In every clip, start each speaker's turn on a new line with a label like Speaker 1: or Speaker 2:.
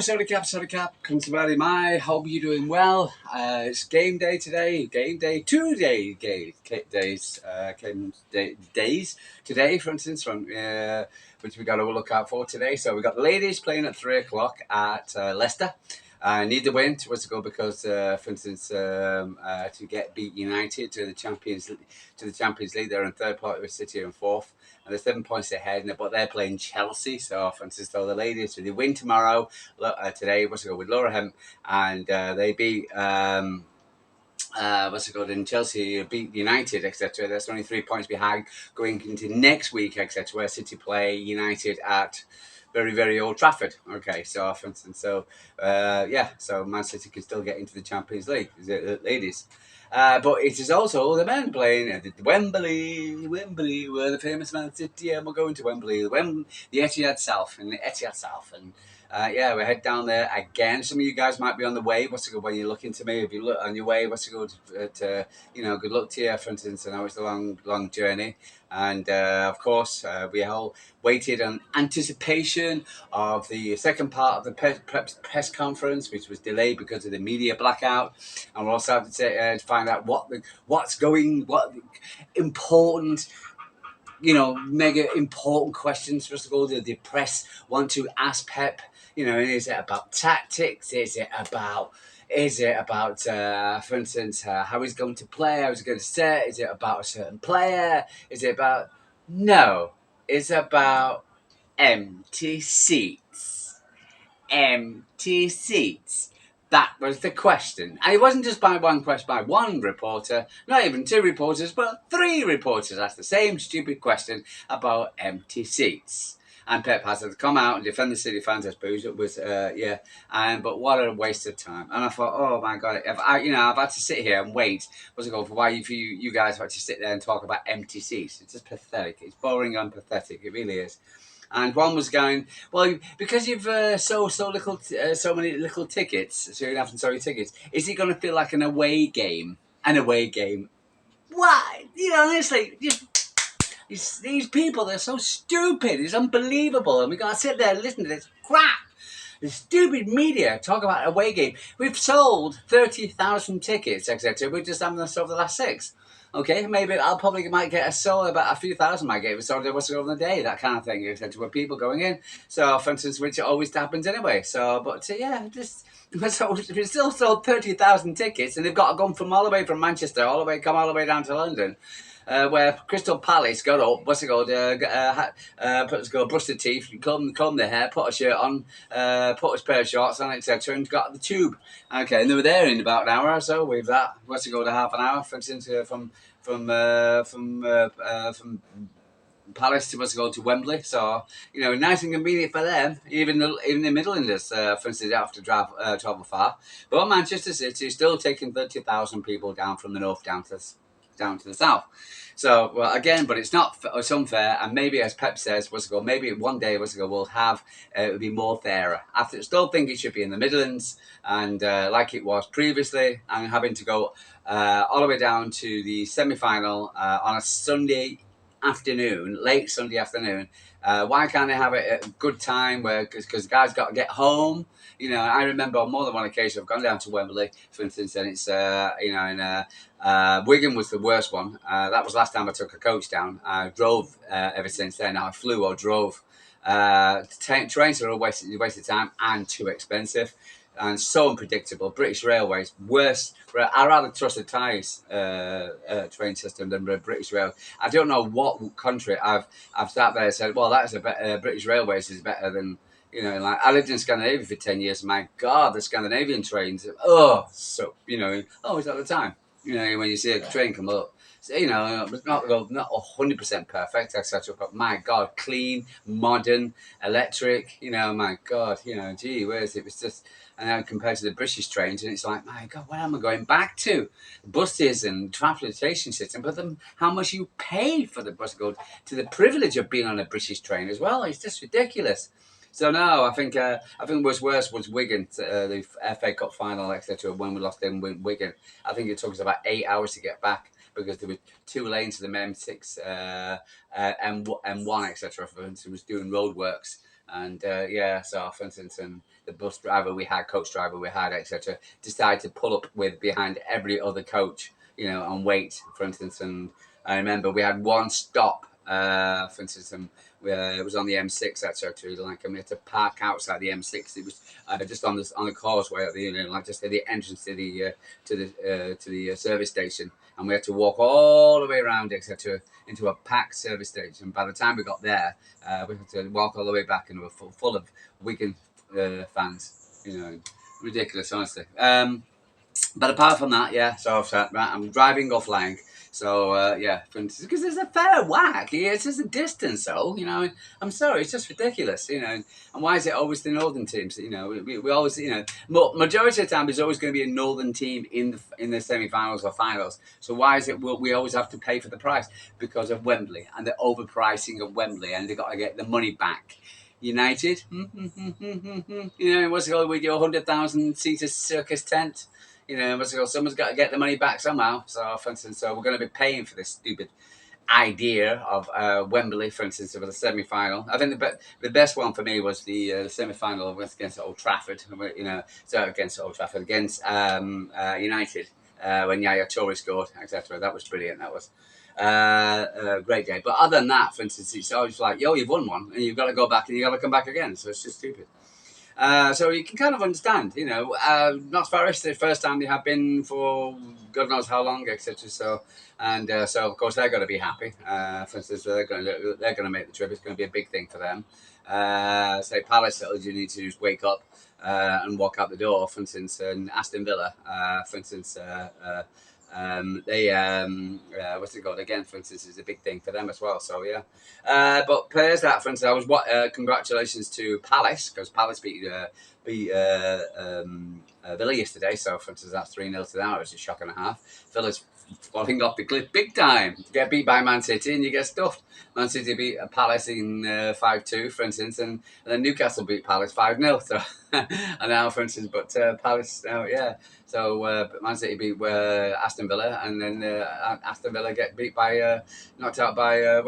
Speaker 1: sorry cap. Kuntabari Mai, hope you're doing well. It's game day today. Game day, 2 day days today, for instance, which we got to look out for today. So we got the ladies playing at 3 o'clock at Leicester. Need the win to go because, for instance, to beat United to the Champions League, they're in third part with City in fourth, and they're 7 points ahead. But they're playing Chelsea, so for instance, the ladies, if they win tomorrow, today, with Laura Hemp, and they beat. In Chelsea beat United, etc. That's only 3 points behind going into next week, etc. Where City play United at very, very Old Trafford. Okay, so for instance, so Man City can still get into the Champions League, ladies. But it is also the men playing at Wembley, where the famous Man City, and we're going to Wembley, the Etihad South, and we head down there again. Some of you guys might be on the way. When you're looking to me? If you look on your way, good luck to you, for instance. I know it's a long journey. And of course, we all waited on anticipation of the second part of the press conference, which was delayed because of the media blackout. And we're also having to find out what important, mega important questions. First of all, the press want to ask Pep. Is it about tactics? Is it about, for instance, how he's going to play, how he's going to set? Is it about a certain player? Is it about... No, it's about empty seats. Empty seats. That was the question. And it wasn't just by one question, by one reporter, not even two reporters, but three reporters asked the same stupid question about empty seats. And Pep has to come out and defend the City fans, I suppose. It was, but what a waste of time. And I thought, oh my God, I've had to sit here and wait. For you guys have to sit there and talk about empty seats. It's just pathetic. It's boring and pathetic. It really is. And one was going, well, because you've sold so many little tickets, so you're having sorry tickets, is it going to feel like an away game? An away game? Why? Honestly, these people, they're so stupid. It's unbelievable. And we got to sit there and listen to this crap. The stupid media talk about a away game. We've sold 30,000 tickets, etc. We just haven't sold the last 6. Okay, maybe might get a sold about a few thousand. Might get sold over the day, that kind of thing. Etc. With people going in. So, for instance, which always happens anyway. So, we still sold 30,000 tickets, and they've got to go from all the way from Manchester, all the way down to London. Where Crystal Palace got up, brush their teeth, comb their hair, put a shirt on, put a pair of shorts on, etc., and got the tube. Okay, and they were there in about an hour or so with that. Half an hour, for instance, from Palace to Wembley. So, nice and convenient for them. Even the Midlanders, for instance, they have to travel far. But Manchester City is still taking 30,000 people down from the north down to the south. So, well, again, but it's unfair, and maybe, as Pep says, maybe one day we'll have it'll be more fairer. I still think it should be in the Midlands, and like it was previously, and having to go all the way down to the semi-final on a Sunday afternoon, late Sunday afternoon. Why can't they have it at a good time because guys got to get home? I remember on more than one occasion I've gone down to Wembley, for instance, and it's Wigan was the worst one. That was last time I took a coach down. I drove ever since then. I flew or drove. Trains are a waste of time and too expensive and so unpredictable. British Railways, worse. I rather trust the Thai's train system than British Rail. I don't know what country I've sat there and said, well, that's British Railways is better than... I lived in Scandinavia for 10 years. My God, the Scandinavian trains. Always at the time. When you see a train come up. So, it's not 100% perfect, etc. But my God, clean, modern, electric. My God, gee, where is it? It's just, and then compared to the British trains, and it's like, my God, where am I going back to? Buses and transportation system, but then how much you pay for the bus to the privilege of being on a British train as well. It's just ridiculous. So no, I think what's worse was Wigan, the FA Cup final, etc. When we lost in Wigan, I think it took us about 8 hours to get back because there were 2 lanes to the M6, M1, etc. For instance, was doing roadworks, And yeah, so for instance, and the bus driver we had, coach driver we had, etc., decided to pull up with behind every other coach, and wait, for instance. And I remember we had one stop, for instance, and it was on the M6, etc. Like, we had to park outside the M6. It was just on the causeway at the, like just at the entrance to the service station, and we had to walk all the way around, etc., into a packed service station. By the time we got there, we had to walk all the way back, and we were full of Wigan fans. Ridiculous, honestly. But apart from that, yeah, so right, I'm driving or flying. So, yeah, for instance, because there's a fair whack. Yeah, it's just a distance, though, I'm sorry, it's just ridiculous, And why is it always the northern teams? We always, majority of the time, there's always going to be a northern team in the semi-finals or finals. So why is it we always have to pay for the price? Because of Wembley and the overpricing of Wembley, and they've got to get the money back. United, what's it called with your 100,000-seater circus tent? Someone's got to get the money back somehow. So, for instance, we're going to be paying for this stupid idea of Wembley, for instance, for the semi-final. I think the best one for me was the semi-final against Old Trafford. Against Old Trafford, against United, when Yaya Toure scored, etc. That was brilliant. That was a great day. But other than that, for instance, it's always like, you've won one, and you've got to go back, and you've got to come back again. So it's just stupid. So you can kind of understand, not Forest, the first time they have been for God knows how long, etc. So of course they're going to be happy. For instance, they're going to make the trip. It's going to be a big thing for them. Say Palace, you need to just wake up and walk out the door. For instance, and Aston Villa, for instance. They what's it called again? For instance, is a big thing for them as well. So yeah, but players that, for instance, congratulations to Palace, because Palace beat Villa yesterday. So for instance, that's 3-0 to them. It was a shock and a half. Villa's falling off the cliff big time. You get beat by Man City and you get stuffed. Man City beat Palace in 5-2, for instance, and then Newcastle beat Palace 5-0. So and now, for instance, but Palace now, yeah. So Man City beat Aston Villa, and then Aston Villa get beat by knocked out by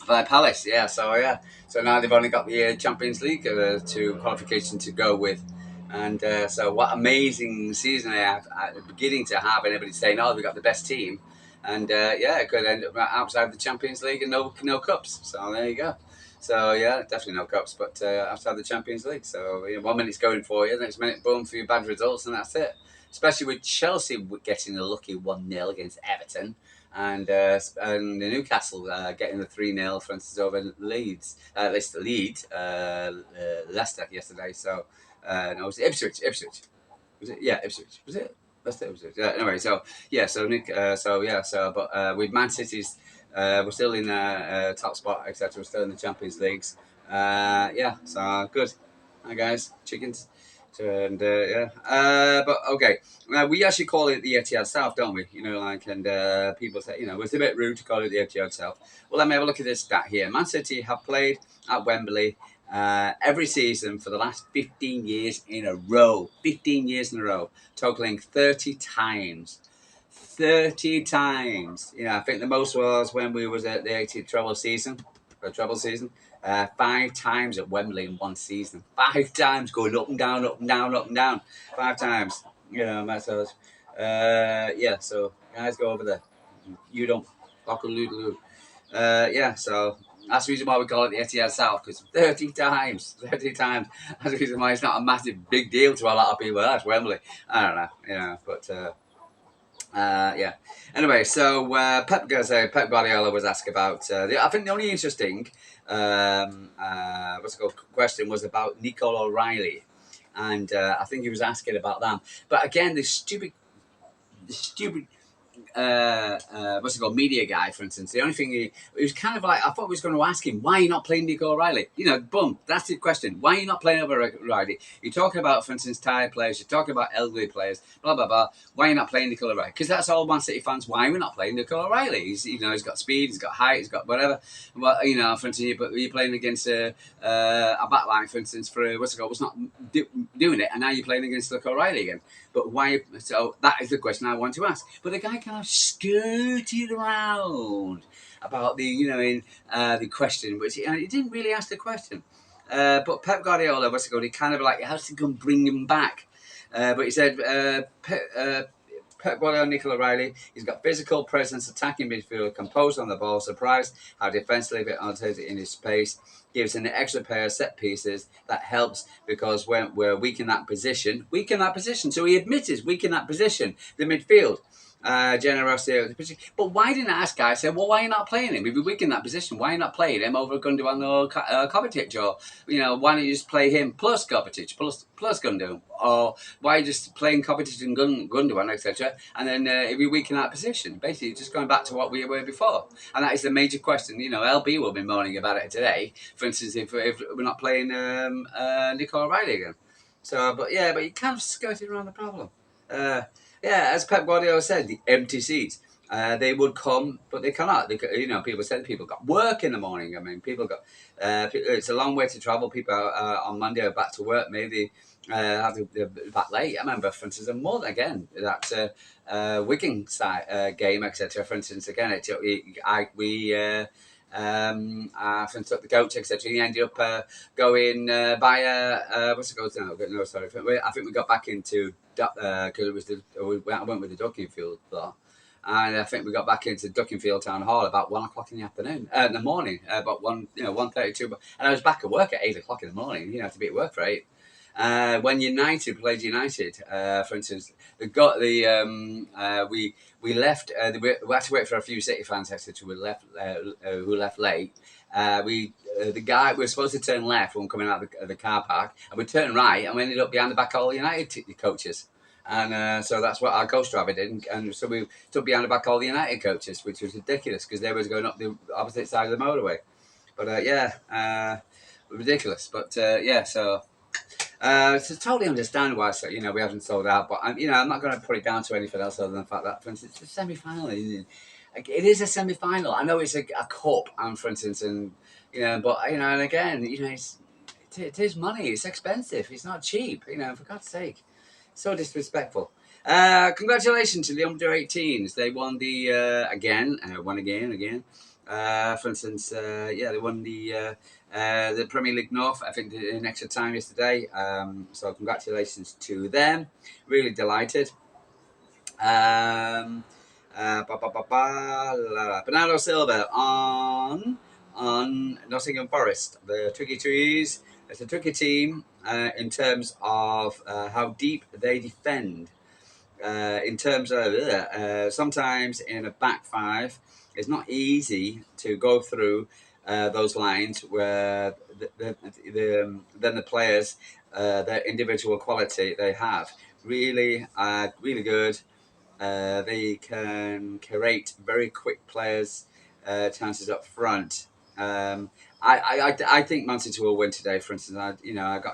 Speaker 1: by Palace. Yeah. So now they've only got the Champions League to qualification to go with. And so what amazing season they have at the beginning to have, and everybody saying, we've got the best team. And it could end up outside the Champions League and no cups. So there you go. So yeah, definitely no cups, but outside the Champions League. So 1 minute's going for you, the next minute, boom, for your bad results, and that's it. Especially with Chelsea getting a lucky 1-0 against Everton, and Newcastle getting the 3-0, for instance, over Leeds. Leicester yesterday. So no, it was Ipswich. Was it? Yeah, Ipswich. Was it? Ipswich. Yeah. Anyway, so yeah, so Nick, but with Man City's. We're still in top spot, etc. We're still in the Champions Leagues. So good. Hi guys, chickens. And but okay. We actually call it the Etihad South, don't we? And people say, it's a bit rude to call it the Etihad South. Well, let me have a look at this stat here. Man City have played at Wembley every season for the last 15 years in a row. 15 years in a row, totaling 30 times. 30 times. I think the most was when we was at the 80th treble season. 5 times at Wembley in one season. 5 times going up and down, up and down, up and down. 5 times. So guys, go over there. You don't. So that's the reason why we call it the Etihad South, because 30 times. 30 times. That's the reason why it's not a massive big deal to a lot of people. That's Wembley. I don't know, but Anyway, so Pep Guardiola was asked about. I think the only interesting question was about Nico O'Reilly, and I think he was asking about that. But again, the stupid media guy, for instance. The only thing he was kind of like, I thought he was going to ask him, why are you not playing Nico O'Reilly? Boom, that's the question. Why are you not playing O'Reilly? You're talking about, for instance, tired players. You're talking about elderly players. Blah blah blah. Why are you not playing Nico O'Reilly? Because that's all Man City fans. Why are we not playing Nico O'Reilly? He's got speed. He's got height. He's got whatever. Well, for instance, you're playing against a backline, for instance, for was not doing it, and now you're playing against Nico O'Reilly again. But why? So that is the question I want to ask. But the guy kind of of skirted around about the, in the question, which he didn't really ask the question. But Pep Guardiola, what's it called? He kind of like, how's he going to bring him back? But he said, Pep Guardiola, Nico O'Reilly, he's got physical presence, attacking midfield, composed on the ball, surprised how defensively it in his space, gives an extra pair of set pieces that helps because when we're weak in that position, so he admitted weak in that position, the midfield. Generosity, but why didn't I ask guys? Say, well, why are you not playing him? If you're weak in that position, why are you not playing him over Gundogan or Kovacic? Or why don't you just play him plus Kovacic plus Gundogan? Or why are you just playing Kovacic and Gundogan, etc.? And then if you're weak in that position, basically just going back to what we were before, and that is the major question. LB will be moaning about it today. For instance, if we're not playing Nico O'Reilly again. So, but you kind of skirted around the problem. As Pep Guardiola said, the empty seats. They would come, but they cannot. People said people got work in the morning. I mean, people got. It's a long way to travel. People on Monday are back to work. Maybe they're back late. I remember, for instance, more again that Wigan side game, etc. For instance, again, from the coach, etc. He ended up going via what's it called now? No, sorry. I think we got back into because it was I went with the Duckingfield lot, and I think we got back into Duckingfield Town Hall about 1 o'clock in the afternoon, in the morning, about 1:32. And I was back at work at 8 o'clock in the morning. To be at work for 8. When United played United, for instance, we left. We had to wait for a few City fans, etc. Who left late. The guy we were supposed to turn left when coming out of the car park, and we turned right, and we ended up behind the back of all the United coaches. And so that's what our coach driver did, and so we took behind the back all the United coaches, which was ridiculous because they was going up the opposite side of the motorway. But ridiculous. But so. To totally understand why, we haven't sold out, but I'm not going to put it down to anything else other than the fact that, for instance, it's a semi-final. It is a semi-final. I know it's a cup, and for instance, and but and again, it is money. It's expensive. It's not cheap. For God's sake, so disrespectful. Congratulations to the under-18s. They won the won again. For instance, they won the Premier League North, I think, in extra time yesterday. So congratulations to them. Really delighted. Bernardo Silva on Nottingham Forest. The Tricky Trees. It's a tricky team in terms of how deep they defend. In terms of sometimes in a back five, it's not easy to go through those lines where then the players, their individual quality they have, really good. They can create very quick players, chances up front. I think Man City will win today. For instance, I'm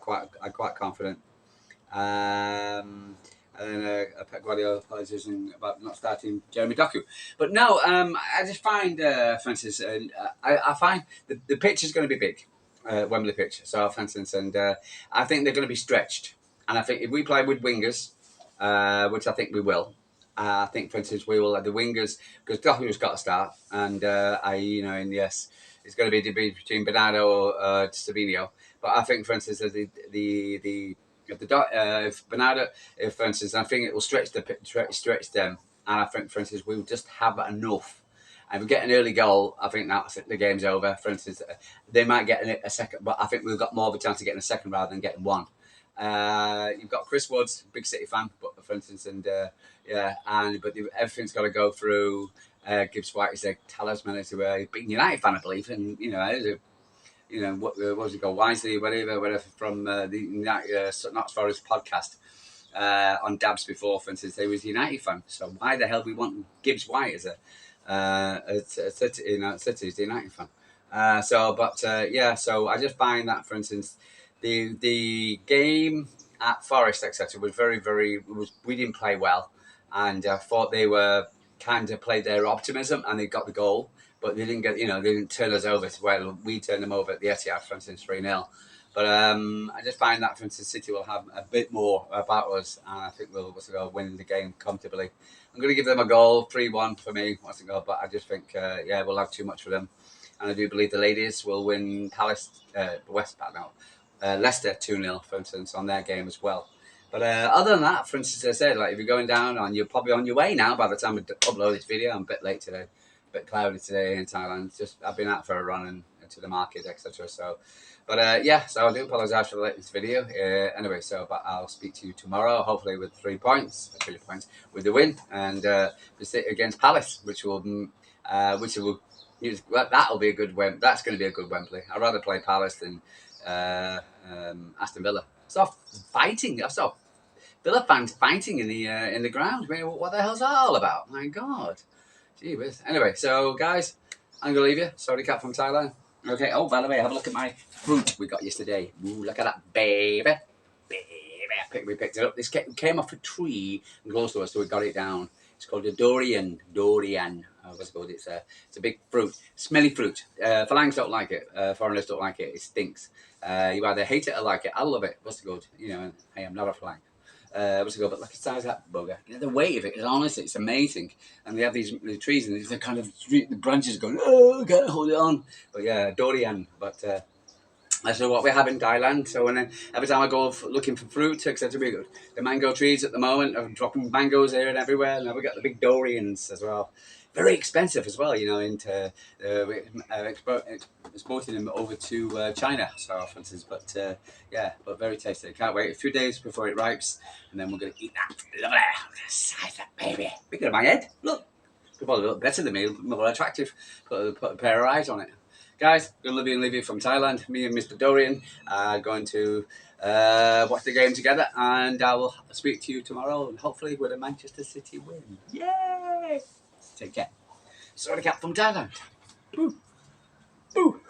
Speaker 1: quite confident. And Pep Guardiola apologising about not starting Jeremy Doku. But no, I just find, for instance, I find the pitch is going to be big, Wembley pitch. So, for instance, and I think they're going to be stretched. And I think if we play with wingers, which I think we will, I think, for instance, we will have the wingers, because Doku's got to start. And and yes, it's going to be a debate between Bernardo or Savino. But I think, for instance, if Bernardo, for instance, I think it will stretch them, and I think, for instance, we'll just have enough. And if we get an early goal, I think that's it, the game's over. For instance, they might get a second, but I think we've got more of a chance of getting a second rather than getting one. You've got Chris Woods, big City fan, but for instance, but everything's got to go through. Gibbs White is a talisman to a big United fan, I believe, and what was it called? Wisely, whatever, from the Knox Forest podcast on Dabs before, for instance, he was a United fan. So why the hell we want Gibbs White as a City's United fan? So I just find that, for instance, the game at Forest, etc., was we didn't play well, and I thought they were kind of played their optimism and they got the goal. But they didn't get, they didn't turn us over. Well, we turned them over at the Etihad, for instance, 3-0. But I just find that, for instance, City will have a bit more about us, and I think we'll go win the game comfortably. I'm going to give them a goal, 3-1 for me, what's the goal? But I just think, we'll have too much for them. And I do believe the ladies will win Leicester 2-0, for instance, on their game as well. But other than that, for instance, as I said, like if you're going down, you're probably on your way now by the time we upload this video. I'm a bit late today, a bit cloudy today in Thailand. I've been out for a run and to the market, etc. So, but so I do apologise for the latest video. Anyway, but I'll speak to you tomorrow, hopefully with 3 points with the win, and we sit against Palace, which will that'll be a good Wembley. That's going to be a good Wembley. I'd rather play Palace than Aston Villa. I saw Villa fans fighting in the ground. I mean, what the hell's that all about? My God, gee whiz. Anyway, so guys, I'm gonna leave you. Sorry, cat from Thailand. Okay. Oh, by the way, have a look at my fruit we got yesterday. Ooh, look at that, baby. We picked it up. This came off a tree and close to us, so we got it down. It's called a durian. What's it called? It's a big fruit, smelly fruit. Phalangs don't like it. Foreigners don't like it. It stinks. You either hate it or like it. I love it. What's it called? I am not a phalang. What's it called? But look at the size of that bugger. The weight of it is honestly, it's amazing. And they have these trees, and they're kind of the branches going. Oh, can't hold it on. But yeah, durian. But that's what we have in Thailand. So every time I go looking for fruit, etc., we got the mango trees at the moment. I'm dropping mangoes here and everywhere. And now we got the big durians as well. Very expensive as well, into exporting them over to China, so for instance. But but very tasty. Can't wait a few days before it ripes, and then we're going to eat that. Lovely. Look at the size of that baby. Bigger than my head. Look. Probably look better than me, more attractive. Put a pair of eyes on it. Guys, good to leave you from Thailand. Me and Mr. Dorian are going to watch the game together, and I will speak to you tomorrow, and hopefully with a Manchester City win. Yay! Take care. Sorry, cat from Thailand. Boo. Boo.